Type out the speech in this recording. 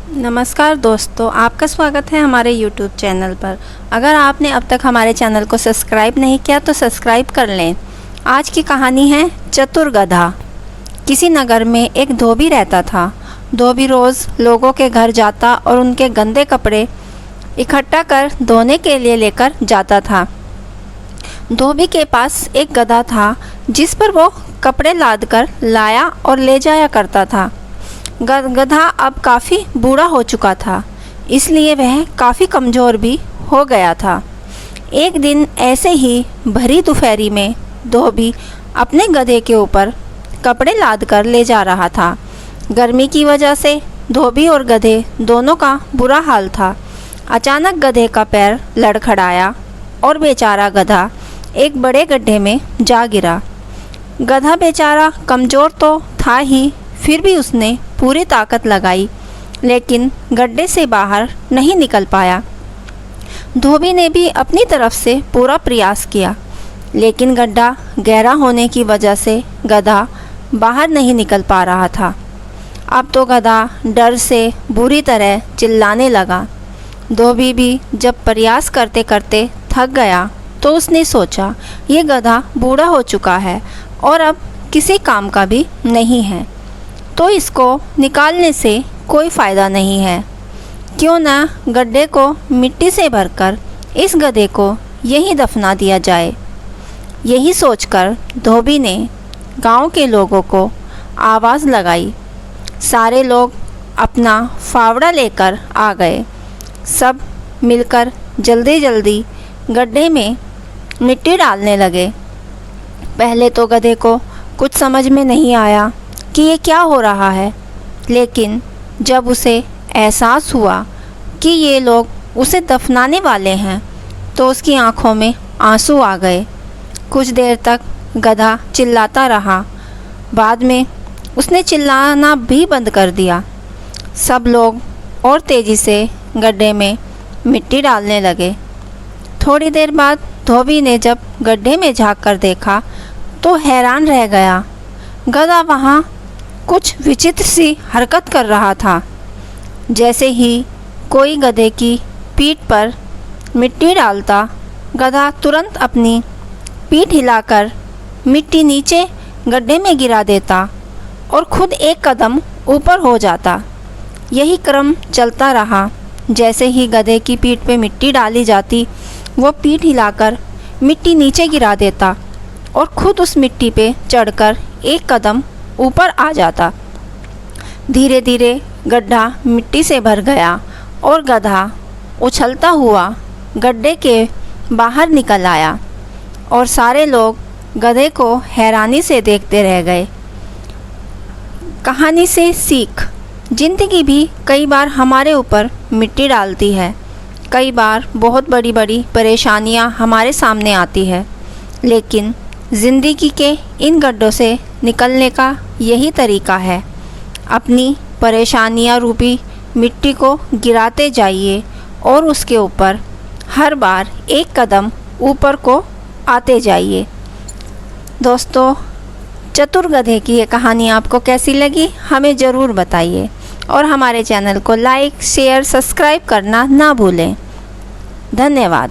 नमस्कार दोस्तों, आपका स्वागत है हमारे YouTube चैनल पर। अगर आपने अब तक हमारे चैनल को सब्सक्राइब नहीं किया तो सब्सक्राइब कर लें। आज की कहानी है चतुर गधा। किसी नगर में एक धोबी रहता था। धोबी रोज़ लोगों के घर जाता और उनके गंदे कपड़े इकट्ठा कर धोने के लिए लेकर जाता था। धोबी के पास एक गधा था जिस पर वो कपड़े लाद कर लाया और ले जाया करता था। गधा अब काफ़ी बूढ़ा हो चुका था, इसलिए वह काफ़ी कमज़ोर भी हो गया था। एक दिन ऐसे ही भरी दोपहरी में धोबी अपने गधे के ऊपर कपड़े लाद कर ले जा रहा था। गर्मी की वजह से धोबी और गधे दोनों का बुरा हाल था। अचानक गधे का पैर लड़खड़ाया और बेचारा गधा एक बड़े गड्ढे में जा गिरा। गधा बेचारा कमज़ोर तो था ही, फिर भी उसने पूरी ताकत लगाई, लेकिन गड्ढे से बाहर नहीं निकल पाया। धोबी ने भी अपनी तरफ से पूरा प्रयास किया, लेकिन गड्ढा गहरा होने की वजह से गधा बाहर नहीं निकल पा रहा था। अब तो गधा डर से बुरी तरह चिल्लाने लगा। धोबी भी जब प्रयास करते करते थक गया तो उसने सोचा, ये गधा बूढ़ा हो चुका है और अब किसी काम का भी नहीं है, तो इसको निकालने से कोई फ़ायदा नहीं है। क्यों ना गड्ढे को मिट्टी से भरकर इस गधे को यहीं दफना दिया जाए। यही सोचकर धोबी ने गांव के लोगों को आवाज़ लगाई। सारे लोग अपना फावड़ा लेकर आ गए। सब मिलकर जल्दी जल्दी गड्ढे में मिट्टी डालने लगे। पहले तो गधे को कुछ समझ में नहीं आया कि ये क्या हो रहा है, लेकिन जब उसे एहसास हुआ कि ये लोग उसे दफनाने वाले हैं तो उसकी आंखों में आंसू आ गए। कुछ देर तक गधा चिल्लाता रहा। बाद में उसने चिल्लाना भी बंद कर दिया। सब लोग और तेज़ी से गड्ढे में मिट्टी डालने लगे। थोड़ी देर बाद धोबी ने जब गड्ढे में झांक कर देखा तो हैरान रह गया। गधा वहाँ कुछ विचित्र सी हरकत कर रहा था। जैसे ही कोई गधे की पीठ पर मिट्टी डालता, गधा तुरंत अपनी पीठ हिलाकर मिट्टी नीचे गड्ढे में गिरा देता और खुद एक कदम ऊपर हो जाता। यही क्रम चलता रहा। जैसे ही गधे की पीठ पे मिट्टी डाली जाती, वो पीठ हिलाकर मिट्टी नीचे गिरा देता और खुद उस मिट्टी पे चढ़कर एक कदम ऊपर आ जाता। धीरे धीरे गड्ढा मिट्टी से भर गया और गधा उछलता हुआ गड्ढे के बाहर निकल आया और सारे लोग गधे को हैरानी से देखते रह गए। कहानी से सीख, ज़िंदगी भी कई बार हमारे ऊपर मिट्टी डालती है। कई बार बहुत बड़ी बड़ी परेशानियां हमारे सामने आती है, लेकिन ज़िंदगी के इन गड्ढों से निकलने का यही तरीका है। अपनी परेशानियां रूपी मिट्टी को गिराते जाइए और उसके ऊपर हर बार एक कदम ऊपर को आते जाइए। दोस्तों, चतुर गधे की ये कहानी आपको कैसी लगी हमें ज़रूर बताइए और हमारे चैनल को लाइक, शेयर, सब्सक्राइब करना ना भूलें। धन्यवाद।